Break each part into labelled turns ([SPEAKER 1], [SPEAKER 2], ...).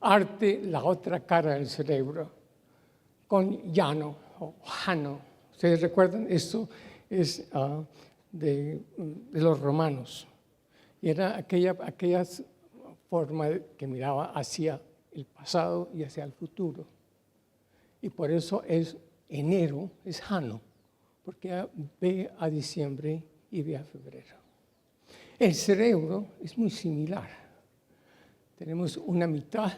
[SPEAKER 1] arte, la otra cara del cerebro, con Jano o Jano. ¿Ustedes recuerdan? Esto es de los romanos. Y era aquella forma que miraba hacia el pasado y hacia el futuro. Y por eso es enero, es Jano, porque ve a diciembre y ve a febrero. El cerebro es muy similar. Tenemos una mitad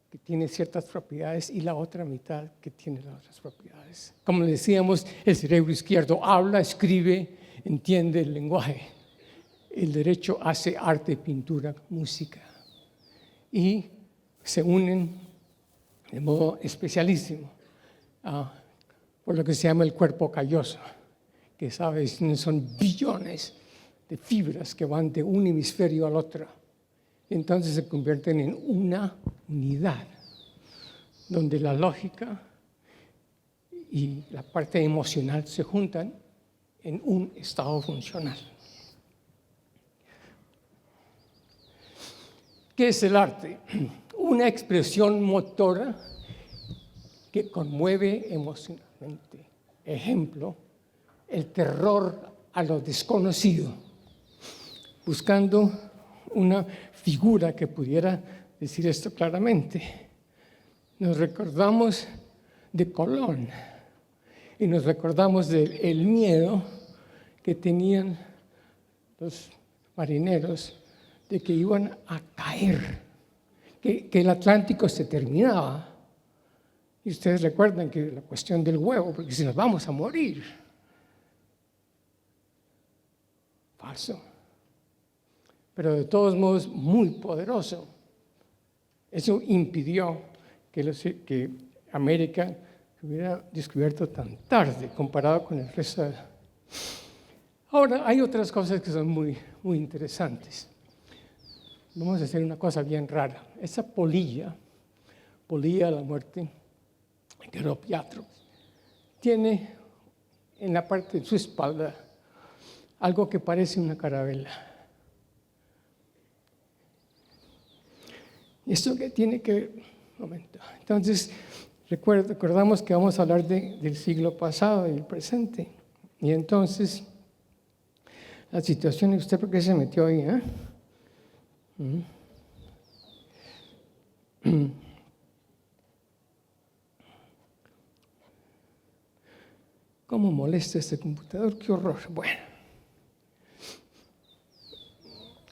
[SPEAKER 1] que tiene ciertas propiedades y la otra mitad que tiene las otras propiedades. Como decíamos, el cerebro izquierdo habla, escribe, entiende el lenguaje. El derecho hace arte, pintura, música. Y se unen de modo especialísimo por lo que se llama el cuerpo calloso, que sabes, son billones de fibras que van de un hemisferio al otro. Entonces se convierten en una unidad, donde la lógica y la parte emocional se juntan en un estado funcional. ¿Qué es el arte? Una expresión motora que conmueve emocionalmente. Ejemplo, el terror a lo desconocido, buscando una figura que pudiera decir esto claramente. Nos recordamos de Colón y nos recordamos del miedo que tenían los marineros de que iban a caer, que el Atlántico se terminaba. Y ustedes recuerdan que la cuestión del huevo, porque si nos vamos a morir. Falso. Pero de todos modos muy poderoso. Eso impidió que América se hubiera descubierto tan tarde comparado con el resto. Ahora, hay otras cosas que son muy, muy interesantes. Vamos a hacer una cosa bien rara. Esa polilla de la muerte, Queropiatro, tiene en la parte de su espalda algo que parece una carabela. ¿Esto qué tiene que ver? Un momento. Entonces, recordamos que vamos a hablar del siglo pasado y el presente. Y entonces, la situación, ¿usted por qué se metió ahí? ¿Cómo molesta este computador? ¡Qué horror! Bueno,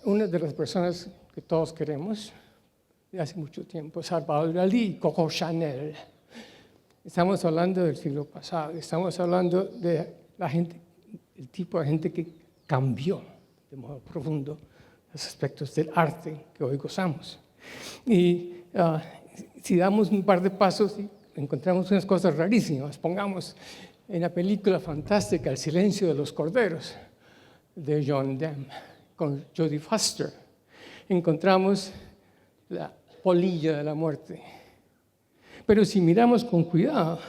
[SPEAKER 1] una de las personas que todos queremos de hace mucho tiempo, Salvador Dalí y Coco Chanel. Estamos hablando del siglo pasado, estamos hablando de la gente, el tipo de gente que cambió de modo profundo los aspectos del arte que hoy gozamos. Y si damos un par de pasos, encontramos unas cosas rarísimas. Pongamos en la película fantástica El silencio de los corderos, de John Demme, con Jodie Foster, encontramos la polilla de la muerte. Pero si miramos con cuidado,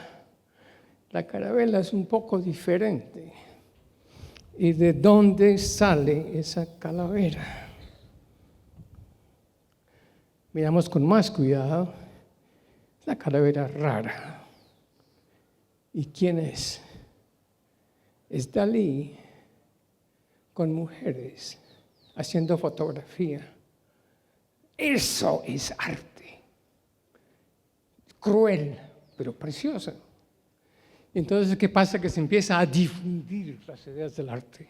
[SPEAKER 1] la carabela es un poco diferente. ¿Y de dónde sale esa calavera? Miramos con más cuidado, la calavera rara. ¿Y quién es? Es Dalí con mujeres haciendo fotografía. Eso es arte. Cruel, pero precioso. Entonces, ¿qué pasa? Que se empieza a difundir las ideas del arte.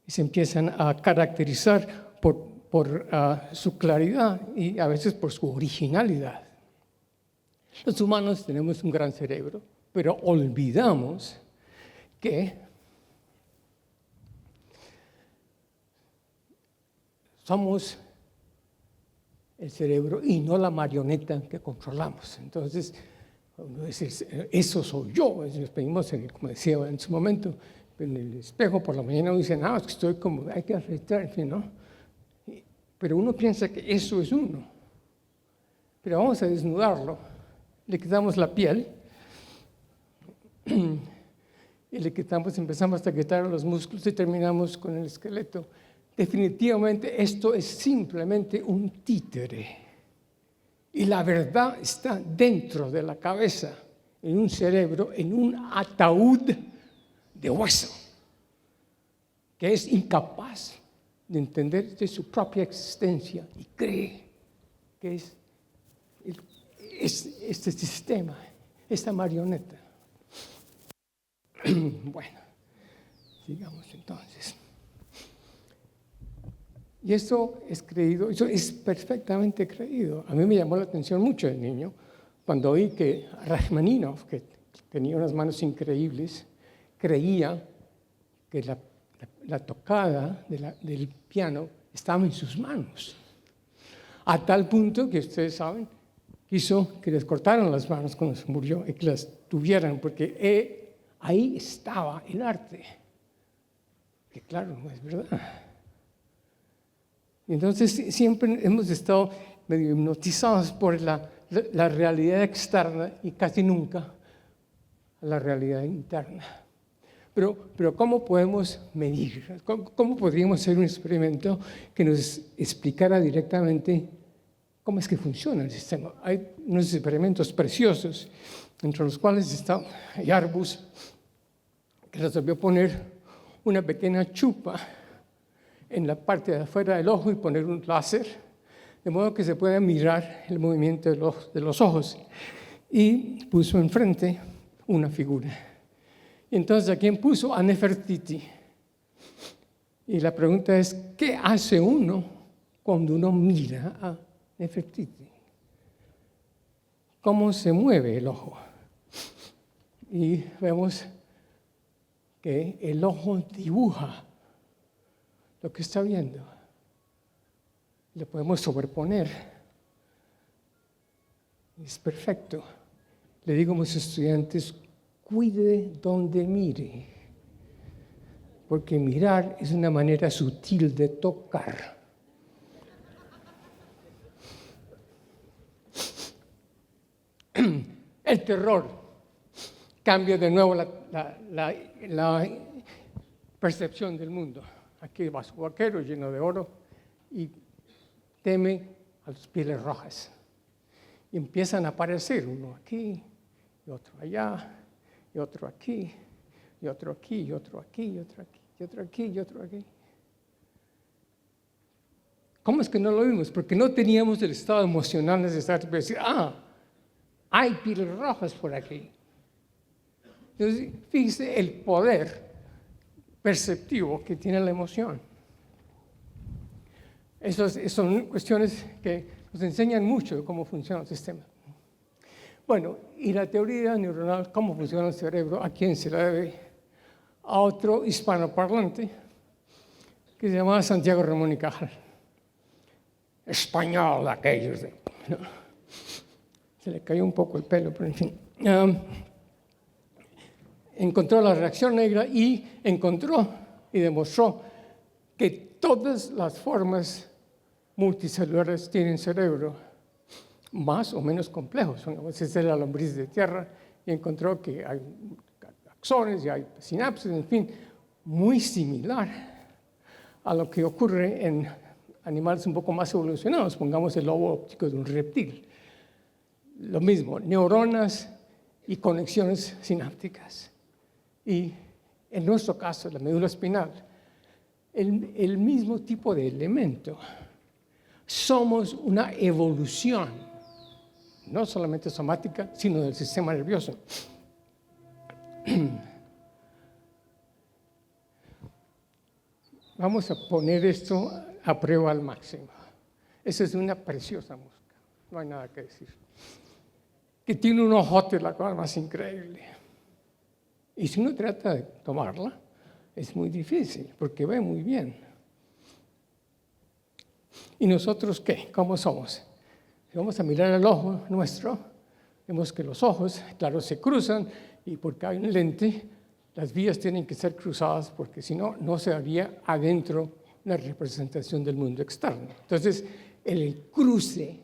[SPEAKER 1] Y se empiezan a caracterizar por su claridad y a veces por su originalidad. Los humanos tenemos un gran cerebro, pero olvidamos que somos el cerebro y no la marioneta que controlamos. Entonces, eso soy yo. Nos pedimos, como decía en su momento, en el espejo por la mañana uno dice, no, es que estoy como, hay que afeitarse, ¿no? Pero uno piensa que eso es uno. Pero vamos a desnudarlo. Le quitamos la piel y empezamos a quitar los músculos y terminamos con el esqueleto. Definitivamente esto es simplemente un títere. Y la verdad está dentro de la cabeza, en un cerebro, en un ataúd de hueso, que es incapaz de entender de su propia existencia y cree que es este sistema, esta marioneta. Bueno, sigamos entonces. Y eso es creído, eso es perfectamente creído. A mí me llamó la atención mucho de niño cuando oí que Rachmaninoff, que tenía unas manos increíbles, creía que la tocada del piano estaba en sus manos. A tal punto que ustedes saben, quiso que les cortaran las manos cuando se murió y que las tuvieran, porque ahí estaba el arte. Que claro, no es verdad. Entonces siempre hemos estado medio hipnotizados por la realidad externa y casi nunca la realidad interna. Pero ¿cómo podemos medir? ¿Cómo podríamos hacer un experimento que nos explicara directamente cómo es que funciona el sistema? Hay unos experimentos preciosos, entre los cuales está Yarbus, que resolvió poner una pequeña chupa en la parte de afuera del ojo y poner un láser, de modo que se pueda mirar el movimiento de los ojos. Y puso enfrente una figura. Y entonces, ¿a quién puso? A Nefertiti. Y la pregunta es, ¿qué hace uno cuando uno mira a Nefertiti? ¿Cómo se mueve el ojo? Y vemos que el ojo dibuja lo que está viendo. Lo podemos sobreponer. Es perfecto. Le digo a mis estudiantes, cuide donde mire, porque mirar es una manera sutil de tocar. El terror cambia de nuevo la percepción del mundo. Aquí va su vaquero lleno de oro y teme a las pieles rojas. Y empiezan a aparecer uno aquí, y otro allá, y otro aquí, y otro aquí, y otro aquí, y otro aquí, y otro aquí, y otro aquí. ¿Cómo es que no lo vimos? Porque no teníamos el estado emocional necesario para decir, hay pieles rojas por aquí. Entonces, fíjese el poder perceptivo que tiene la emoción. Esas son cuestiones que nos enseñan mucho de cómo funciona el sistema. Bueno, y la teoría neuronal, cómo funciona el cerebro, ¿a quién se la debe? A otro hispanoparlante que se llamaba Santiago Ramón y Cajal. Español, aquellos. ¿No? Se le cayó un poco el pelo, pero en fin. Encontró la reacción negra y encontró y demostró que todas las formas multicelulares tienen cerebro, más o menos complejos. Esa es la lombriz de tierra y encontró que hay axones y hay sinapsis, en fin, muy similar a lo que ocurre en animales un poco más evolucionados, pongamos el lobo óptico de un reptil. Lo mismo, neuronas y conexiones sinápticas. Y en nuestro caso, la médula espinal, el mismo tipo de elemento. Somos una evolución, no solamente somática, sino del sistema nervioso. Vamos a poner esto a prueba al máximo. Esa es una preciosa mosca, no hay nada que decir. Que tiene un ojote, la cosa más increíble. Y si uno trata de tomarla, es muy difícil, porque ve muy bien. ¿Y nosotros qué? ¿Cómo somos? Si vamos a mirar el ojo nuestro, vemos que los ojos, claro, se cruzan, y porque hay un lente, las vías tienen que ser cruzadas, porque si no, no se haría adentro una representación del mundo externo. Entonces, el cruce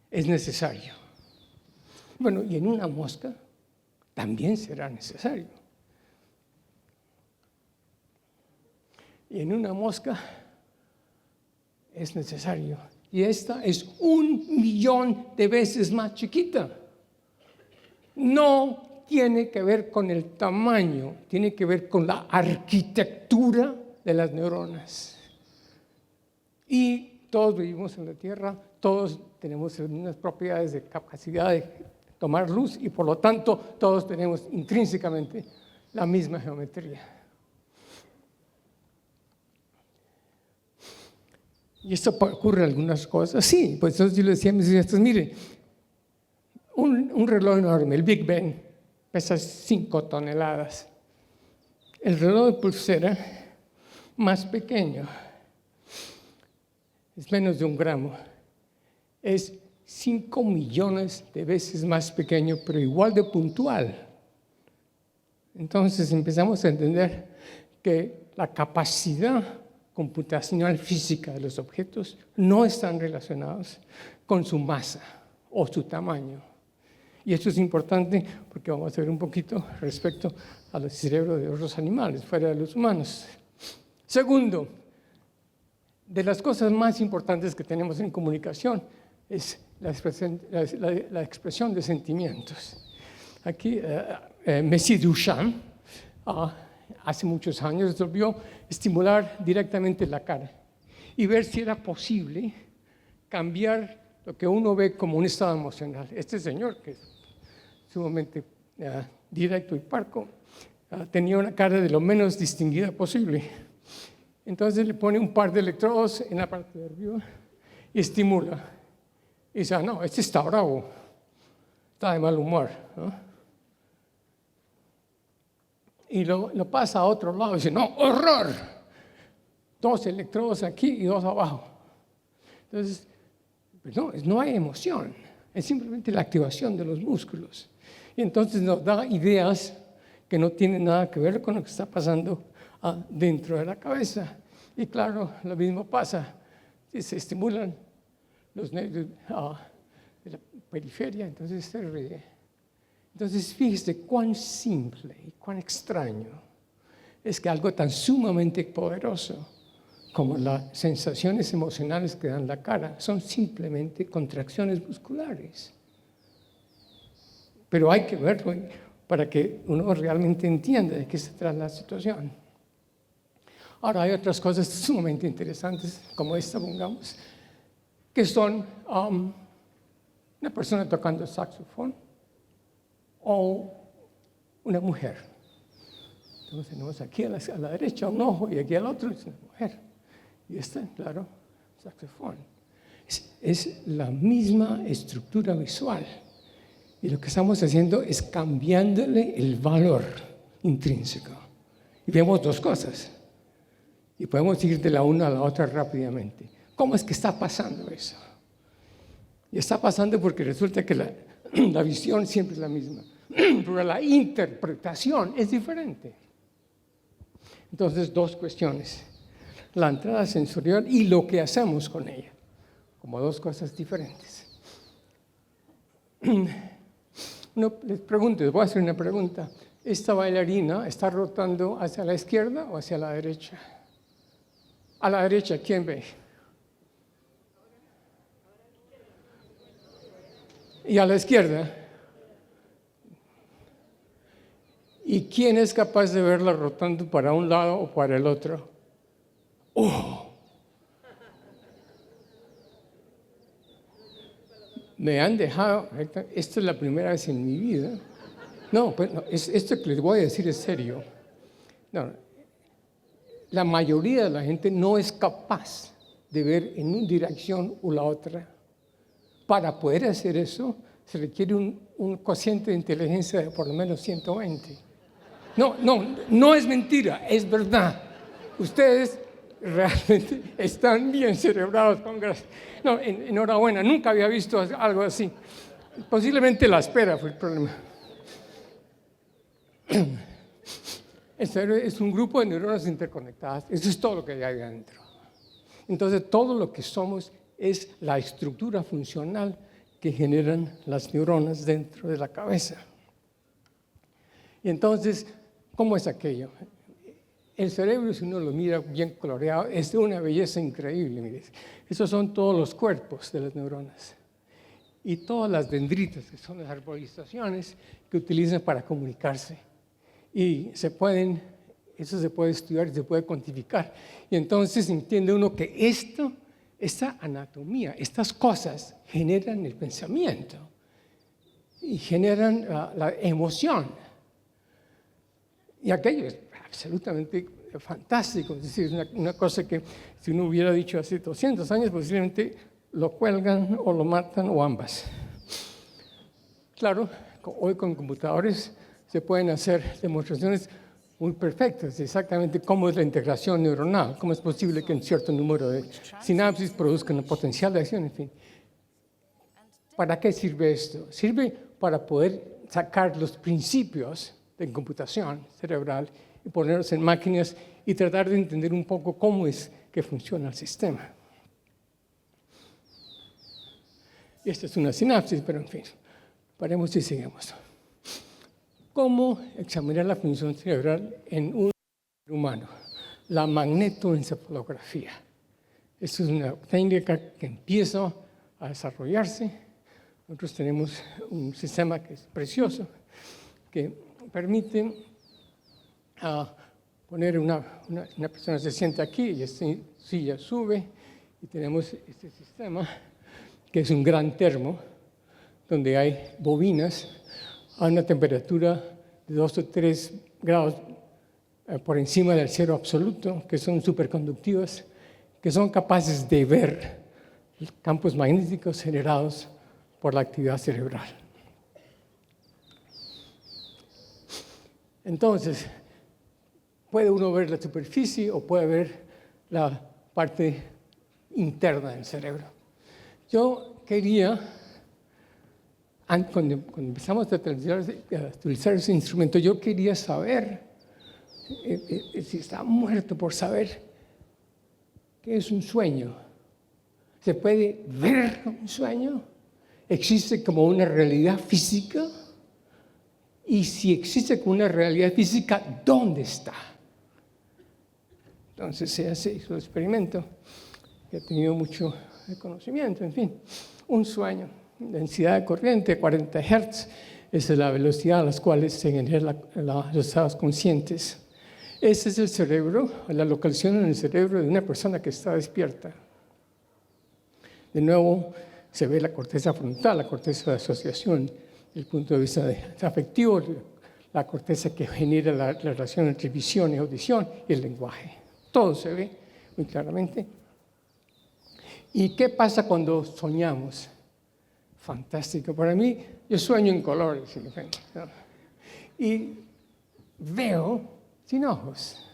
[SPEAKER 1] es necesario. Bueno, y en una mosca también será necesario. Y en una mosca es necesario y esta es 1.000.000 de veces más chiquita. No tiene que ver con el tamaño, tiene que ver con la arquitectura de las neuronas. Y todos vivimos en la Tierra, todos tenemos unas propiedades de capacidad de tomar luz y por lo tanto todos tenemos intrínsecamente la misma geometría. ¿Y esto ocurre en algunas cosas? Sí, pues entonces yo le decía a mis estudiantes, mire, un reloj enorme, el Big Ben, pesa 5 toneladas. El reloj de pulsera más pequeño es menos de 1 gramo. Es 5 millones de veces más pequeño, pero igual de puntual. Entonces empezamos a entender que la capacidad computacional física de los objetos no están relacionados con su masa o su tamaño. Y esto es importante porque vamos a ver un poquito respecto al cerebro de otros animales, fuera de los humanos. Segundo, de las cosas más importantes que tenemos en comunicación es la expresión de sentimientos. Aquí, Monsieur Duchamp, hace muchos años, resolvió estimular directamente la cara y ver si era posible cambiar lo que uno ve como un estado emocional. Este señor, que es sumamente directo y parco, tenía una cara de lo menos distinguida posible. Entonces le pone un par de electrodos en la parte de arriba y estimula. Y dice, no, este está bravo, está de mal humor, ¿no? Y lo pasa a otro lado y dice, no, horror, 2 electrodos aquí y 2 abajo. Entonces, pues no hay emoción, es simplemente la activación de los músculos. Y entonces nos da ideas que no tienen nada que ver con lo que está pasando dentro de la cabeza. Y claro, lo mismo pasa, si se estimulan los nervios de la periferia, entonces se ríe. Entonces, fíjese cuán simple y cuán extraño es que algo tan sumamente poderoso como las sensaciones emocionales que dan la cara son simplemente contracciones musculares. Pero hay que verlo para que uno realmente entienda de qué se trata la situación. Ahora, hay otras cosas sumamente interesantes, como esta, pongamos, que son una persona tocando saxofón o una mujer. Entonces tenemos aquí a la derecha un ojo y aquí al otro es una mujer. Y esta, claro, saxofón. Es la misma estructura visual. Y lo que estamos haciendo es cambiándole el valor intrínseco. Y vemos 2 cosas. Y podemos ir de la una a la otra rápidamente. ¿Cómo es que está pasando eso? Y está pasando porque resulta que la visión siempre es la misma, pero la interpretación es diferente. Entonces, 2 cuestiones. La entrada sensorial y lo que hacemos con ella, como 2 cosas diferentes. Les pregunto, les voy a hacer una pregunta. ¿Esta bailarina está rotando hacia la izquierda o hacia la derecha? A la derecha, ¿quién ve? Y a la izquierda. ¿Y quién es capaz de verla rotando para un lado o para el otro? ¡Oh! Me han dejado, esta es la primera vez en mi vida. No, pues no, esto que les voy a decir es serio. No, la mayoría de la gente no es capaz de ver en una dirección o la otra. Para poder hacer eso, se requiere un cociente de inteligencia de por lo menos 120. No es mentira, es verdad. Ustedes realmente están bien cerebrados, con gracia. No, enhorabuena, nunca había visto algo así. Posiblemente la espera fue el problema. Es un grupo de neuronas interconectadas, eso es todo lo que hay adentro. Entonces, todo lo que somos es la estructura funcional que generan las neuronas dentro de la cabeza. Y entonces, ¿cómo es aquello? el cerebro, si uno lo mira bien coloreado, es de una belleza increíble. Mire. Esos son todos los cuerpos de las neuronas. Y todas las dendritas, que son las arborizaciones que utilizan para comunicarse. Y eso se puede estudiar y se puede cuantificar. Y entonces entiende uno que esta anatomía, estas cosas generan el pensamiento y generan la emoción. Y aquello es absolutamente fantástico. Es decir, una cosa que si uno hubiera dicho hace 200 años, posiblemente lo cuelgan o lo matan o ambas. Claro, hoy con computadores se pueden hacer demostraciones muy perfectas de exactamente cómo es la integración neuronal, cómo es posible que un cierto número de sinapsis produzcan un potencial de acción, en fin. ¿Para qué sirve esto? Sirve para poder sacar los principios de computación cerebral y ponerlos en máquinas y tratar de entender un poco cómo es que funciona el sistema. Y esta es una sinapsis, pero en fin, paremos y sigamos. ¿Cómo examinar la función cerebral en un ser humano? La magnetoencefalografía. Esta es una técnica que empieza a desarrollarse. Nosotros tenemos un sistema que es precioso, que permite poner una persona se sienta aquí y esta silla sube y tenemos este sistema que es un gran termo donde hay bobinas a una temperatura de 2 o 3 grados por encima del cero absoluto, que son superconductivas, que son capaces de ver campos magnéticos generados por la actividad cerebral. Entonces, puede uno ver la superficie o puede ver la parte interna del cerebro. Yo quería, cuando empezamos a utilizar ese instrumento, yo quería saber, si estaba muerto por saber, ¿qué es un sueño? ¿Se puede ver un sueño? ¿Existe como una realidad física? Y si existe como una realidad física, ¿dónde está? Entonces se hizo el experimento, que ha tenido mucho conocimiento, en fin. Un sueño, densidad de corriente, 40 Hz, esa es la velocidad a la cual se generan los estados conscientes. Ese es el cerebro, la localización en el cerebro de una persona que está despierta. De nuevo, se ve la corteza frontal, la corteza de asociación, desde el punto de vista afectivo, la corteza que genera la relación entre visión y audición y el lenguaje. Todo se ve muy claramente. ¿Y qué pasa cuando soñamos? Fantástico. Para mí, yo sueño en colores, ¿no? Y veo sin ojos.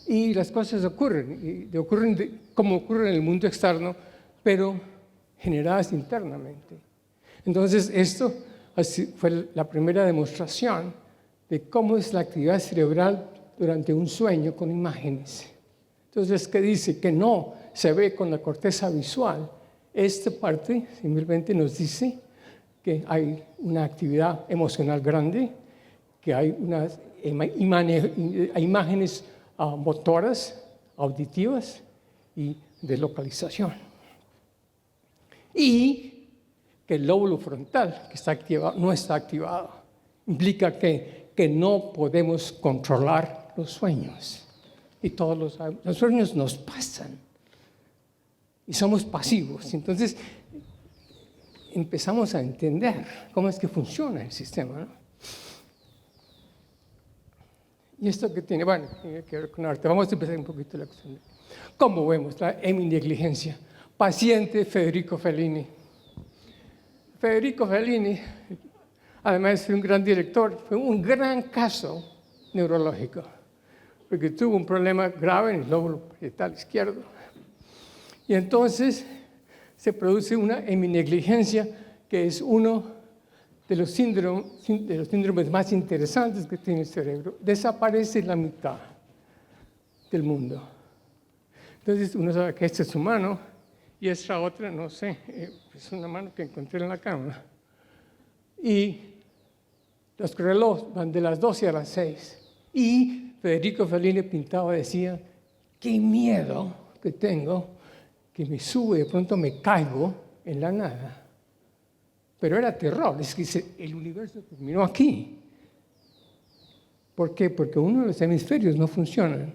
[SPEAKER 1] Y las cosas ocurren, como ocurren en el mundo externo, pero generadas internamente. Entonces, esto fue la primera demostración de cómo es la actividad cerebral durante un sueño con imágenes. Entonces, ¿qué dice? Que no se ve con la corteza visual. Esta parte simplemente nos dice que hay una actividad emocional grande, que hay unas imágenes motoras, auditivas y de localización. Y que el lóbulo frontal, que está activado, no está activado. Implica que no podemos controlar los sueños. Y todos los sueños nos pasan. Y somos pasivos. Entonces, empezamos a entender cómo es que funciona el sistema, ¿no? Y esto que tiene, bueno, tiene que ver con arte. Vamos a empezar un poquito la cuestión. ¿Cómo vemos la heminegligencia? Paciente Federico Fellini. Federico Fellini, además de ser un gran director, fue un gran caso neurológico, porque tuvo un problema grave en el lóbulo parietal izquierdo. Y entonces se produce una heminegligencia, que es uno de los síndromes más interesantes que tiene el cerebro. Desaparece la mitad del mundo. Entonces uno sabe que esta es su mano y esta otra, no sé, es una mano que encontré en la cama. Y los relojes van de las 12 a las 6. Y Federico Fellini pintaba, decía, qué miedo que tengo, que me sube y de pronto me caigo en la nada. Pero era terror, es que el universo terminó aquí. ¿Por qué? Porque uno de los hemisferios no funciona.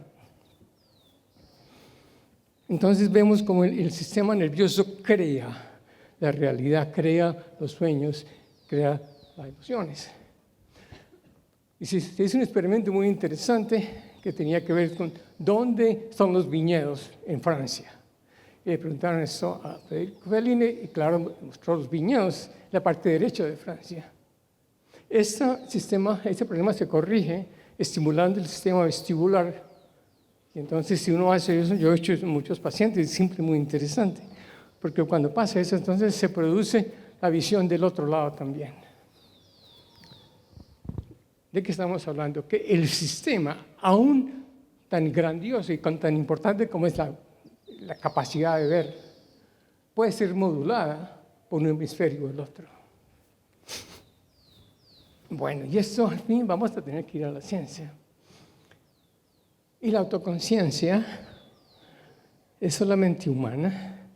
[SPEAKER 1] Entonces vemos cómo el sistema nervioso crea la realidad, crea los sueños, crea las emociones. Y se hizo un experimento muy interesante que tenía que ver con dónde son los viñedos en Francia. Y le preguntaron eso a Federico Fellini y claro, mostró los viñedos en la parte derecha de Francia. Este problema se corrige estimulando el sistema vestibular. Y entonces, si uno hace eso, yo he hecho eso en muchos pacientes, es siempre muy interesante, porque cuando pasa eso, entonces se produce la visión del otro lado también. ¿De qué estamos hablando? Que el sistema, aún tan grandioso y tan importante como es la capacidad de ver, puede ser modulada por un hemisferio o el otro. Bueno, y esto al fin vamos a tener que ir a la ciencia. Y la autoconciencia es solamente humana.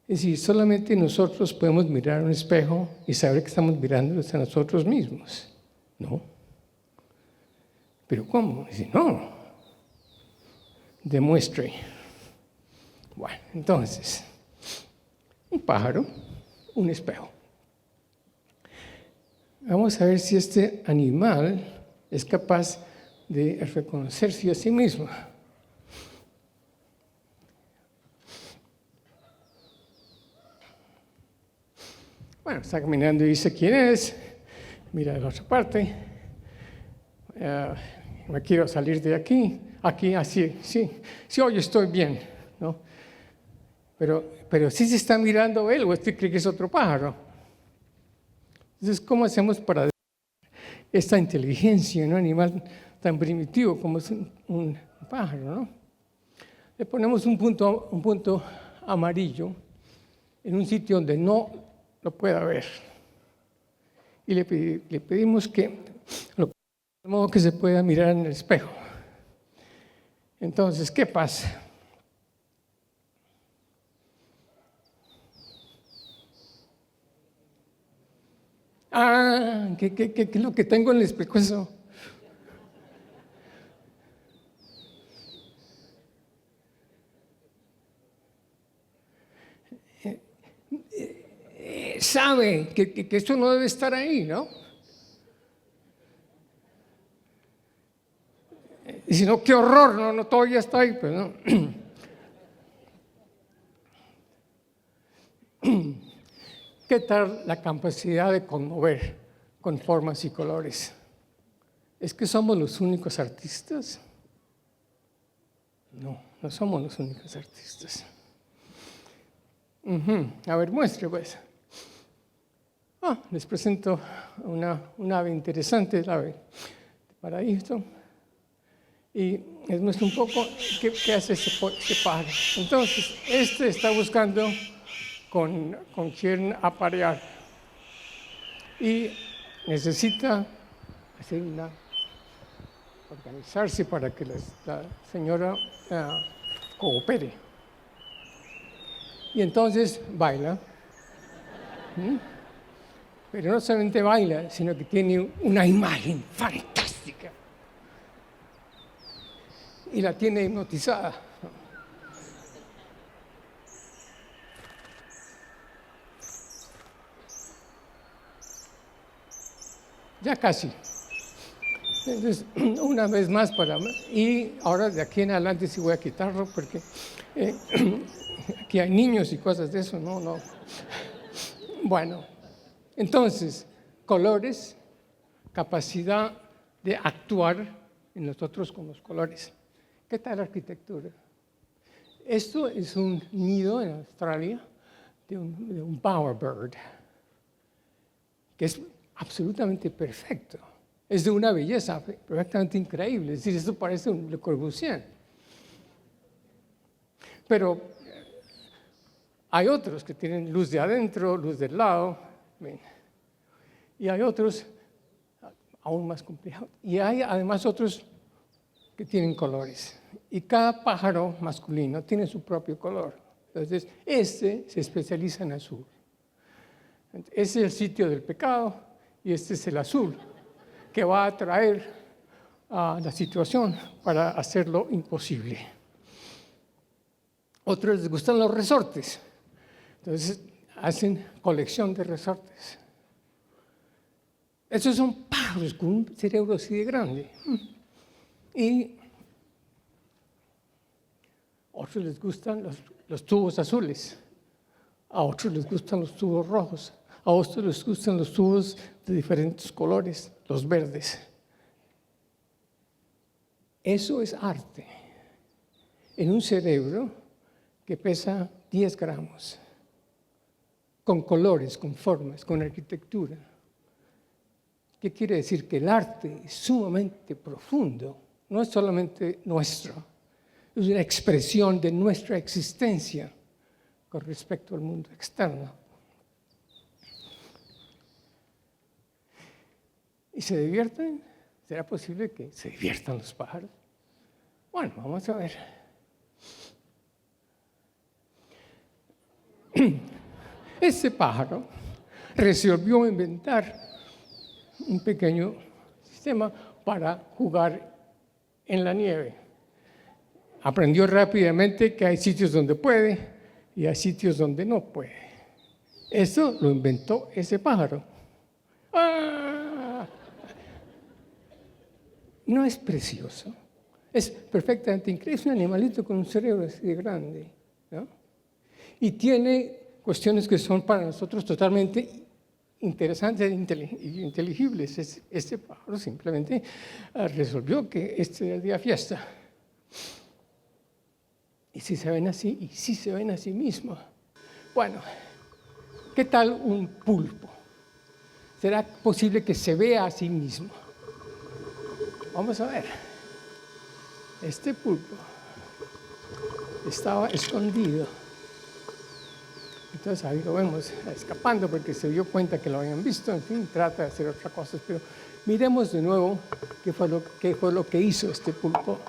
[SPEAKER 1] Es decir, solamente nosotros podemos mirar un espejo y saber que estamos mirándonos a nosotros mismos. ¿No? ¿Pero cómo? Dice, no. Demuestre. Bueno, entonces, un pájaro, un espejo. Vamos a ver si este animal es capaz de reconocerse a sí mismo. Bueno, está caminando y dice quién es, mira de la otra parte, me quiero salir de aquí, así, sí, hoy estoy bien, ¿no? Pero sí se está mirando él o usted cree que es otro pájaro. Entonces, ¿cómo hacemos para esta inteligencia en un animal tan primitivo como es un pájaro, ¿no? Le ponemos un punto amarillo en un sitio donde no lo pueda ver. Y le pedimos que de modo que se pueda mirar en el espejo. Entonces, ¿qué pasa? ¿Qué es lo que tengo en el espejo? Eso. Sabe que esto no debe estar ahí, ¿no? Y si no, qué horror, no, todavía está ahí, pues no. ¿Qué tal la capacidad de conmover con formas y colores? ¿Es que somos los únicos artistas? No somos los únicos artistas. A ver, muestre pues. Les presento una ave interesante, el ave de paraíso. Y les muestro un poco qué hace este pájaro. Entonces, este está buscando con quién aparear. Y necesita organizarse para que la señora coopere. Y entonces baila. Pero no solamente baila, sino que tiene una imagen fantástica. Y la tiene hipnotizada. Ya casi. Entonces, una vez más y ahora de aquí en adelante sí voy a quitarlo porque aquí hay niños y cosas de eso, no. Bueno, entonces, colores, capacidad de actuar en nosotros con los colores. ¿Qué tal la arquitectura? Esto es un nido en Australia de un bowerbird, que es absolutamente perfecto. Es de una belleza perfectamente increíble. Es decir, esto parece un Le Corbusier. Pero hay otros que tienen luz de adentro, luz del lado. Y hay otros aún más complejos. Y hay además otros que tienen colores. Y cada pájaro masculino tiene su propio color. Entonces, este se especializa en azul. Ese es el sitio del pecado y este es el azul, que va a atraer a la situación para hacerlo imposible. Otros les gustan los resortes. Entonces, hacen colección de resortes. Esos son pájaros con un cerebro así de grande. Y a otros les gustan los tubos azules, a otros les gustan los tubos rojos, a otros les gustan los tubos de diferentes colores, los verdes. Eso es arte en un cerebro que pesa 10 gramos, con colores, con formas, con arquitectura. ¿Qué quiere decir? Que el arte es sumamente profundo, no es solamente nuestro, es una expresión de nuestra existencia con respecto al mundo externo. ¿Y se divierten? ¿Será posible que se diviertan los pájaros? Bueno, vamos a ver. Este pájaro resolvió inventar un pequeño sistema para jugar en la nieve. Aprendió rápidamente que hay sitios donde puede y hay sitios donde no puede. Eso lo inventó ese pájaro. ¡Ah! ¿No es precioso? Es perfectamente increíble. Es un animalito con un cerebro así de grande, ¿no? Y tiene cuestiones que son para nosotros totalmente interesantes e inteligibles. Este pájaro simplemente resolvió que este era el día de fiesta. Y si se ven así, y si se ven a sí mismos. Bueno, ¿qué tal un pulpo? ¿Será posible que se vea a sí mismo? Vamos a ver. Este pulpo estaba escondido. Entonces ahí lo vemos escapando porque se dio cuenta que lo habían visto. En fin, trata de hacer otra cosa. Pero miremos de nuevo qué fue lo que hizo este pulpo.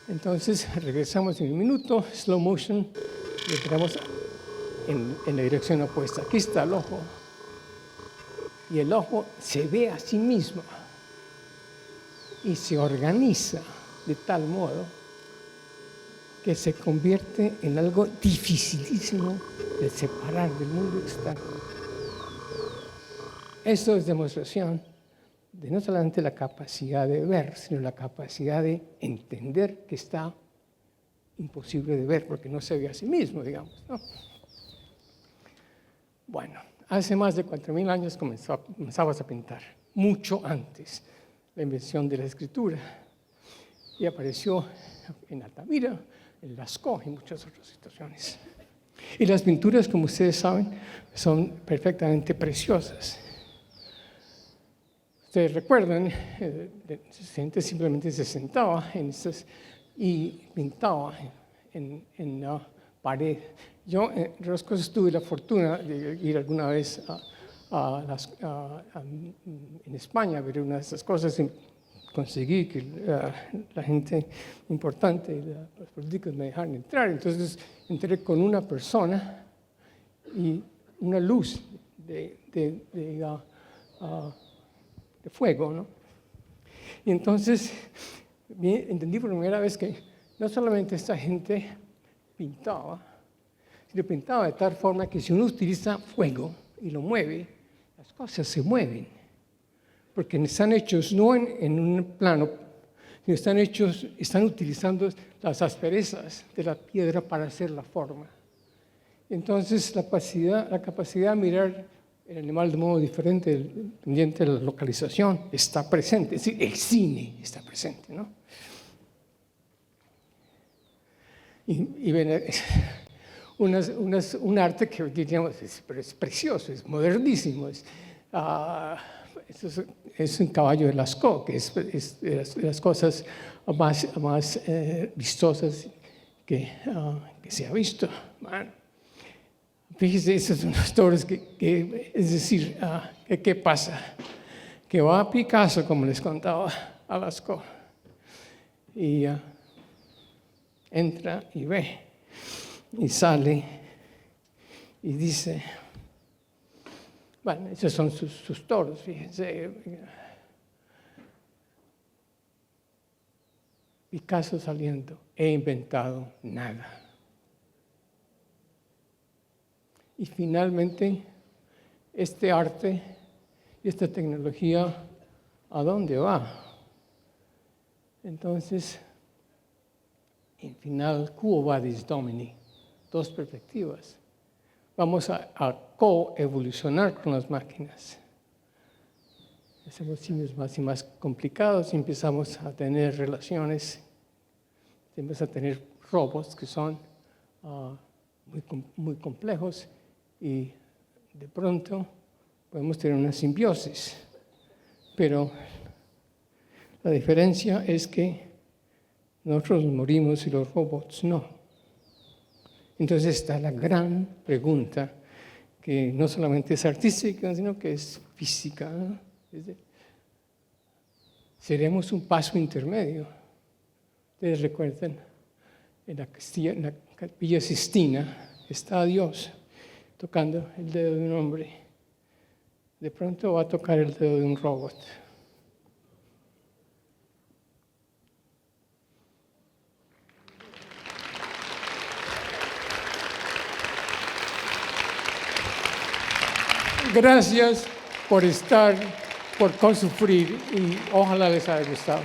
[SPEAKER 1] Entonces regresamos en un minuto, slow motion, y tenemos en la dirección opuesta. Aquí está el ojo. Y el ojo se ve a sí mismo y se organiza de tal modo que se convierte en algo dificilísimo de separar del mundo externo. Esto es demostración de no solamente la capacidad de ver, sino la capacidad de entender que está imposible de ver porque no se ve a sí mismo, digamos, ¿no? Bueno, hace más de 4.000 años comenzabas a pintar, mucho antes la invención de la escritura, y apareció en Altamira, en Lascaux y muchas otras situaciones. Y las pinturas, como ustedes saben, son perfectamente preciosas. Ustedes recuerdan, la gente simplemente se sentaba y pintaba en la pared. Yo en Roscos tuve la fortuna de ir alguna vez en España a ver una de esas cosas y conseguí que la gente importante y los políticos me dejaran entrar. Entonces entré con una persona y una luz de fuego, ¿no? Y entonces entendí por primera vez que no solamente esta gente pintaba, sino pintaba de tal forma que si uno utiliza fuego y lo mueve, las cosas se mueven, porque están hechos no en un plano, sino están utilizando las asperezas de la piedra para hacer la forma. Entonces la capacidad de mirar el animal de modo diferente, dependiente de la localización, está presente. Es decir, el cine está presente, ¿no? Y ven, un arte que diríamos es precioso, es modernísimo. Es un caballo de Lascaux, que es de las cosas más vistosas que se ha visto. Bueno, fíjese, esos son los toros es decir, ¿qué pasa? Que va a Picasso, como les contaba, a Lascaux, y entra y ve y sale y dice, bueno, esos son sus toros, fíjense. Picasso saliendo, he inventado nada. Y finalmente, este arte y esta tecnología, ¿a dónde va? Entonces, en final, quo vadis domini, dos perspectivas. Vamos a coevolucionar con las máquinas. Hacemos simios más y más complicados y empezamos a tener relaciones, empezamos a tener robots que son muy complejos y de pronto podemos tener una simbiosis. Pero la diferencia es que nosotros morimos y los robots no. Entonces está la gran pregunta que no solamente es artística, sino que es física, ¿no? Seremos un paso intermedio. Ustedes recuerdan, en la Capilla Sistina está Dios tocando el dedo de un hombre. De pronto va a tocar el dedo de un robot. Gracias por estar, por consufrir y ojalá les haya gustado.